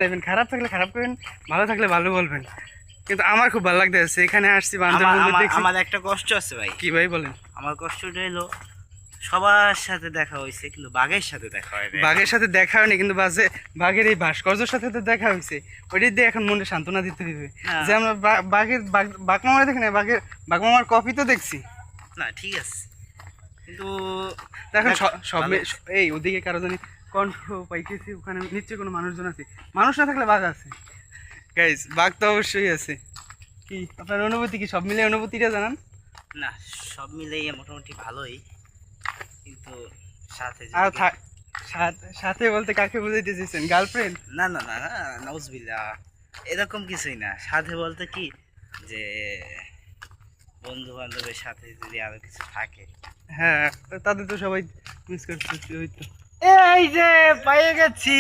দেখবেন, খারাপ থাকলে খারাপ করবেন, ভালো থাকলে ভালো বলবেন। কিন্তু আমার খুব ভালো লাগতেছে, এখানে আসছি বান্দর বন্ধু দেখছি। আমার একটা কষ্ট আছে ভাই। কি ভাই বলেন? আমার কষ্টটা হলো সবার সাথে দেখা হয়েছে কিন্তু বাঘের সাথে দেখা হয় না। বাঘের সাথে দেখা হয়নি, কিন্তু বাঘের এই ভাস্কর্যের সাথে তো দেখা হয়েছে। ওইটাই দিয়ে এখন মনে সান্ত্বনা দিতে হবে যে আমরা বাঘ মামার দেখি না, বাঘ মামার কপি তো দেখছি না, ঠিক আছে, কিন্তু এখন সব এই ওদিকে কারো জানি কণ্ঠ পাইতেছি, ওখানে নিশ্চয়ই কোনো মানুষজন আছে। মানুষ না থাকলে বাঘ আছে গাইস, বাঘ তো অবশ্যই আছে। কি আপনার অনুভূতি কি, সব মিলে অনুভূতিটা জানান। না, সব মিলেই মোটামুটি ভালোই, কিন্তু সাথে আর সাথে বলতে কাকে বুঝাইতে চাইছেন? গার্লফ্রেন্ড? না না না না, নাউজুবিল্লাহ, এরকম কিছুই না। সাথে বলতে কি যে বন্ধু বান্ধবের সাথে যদি আরো কিছু থাকে। হ্যাঁ, তাদের তো সবাই মিস করতে হইতো। এই যে পেয়ে গেছি।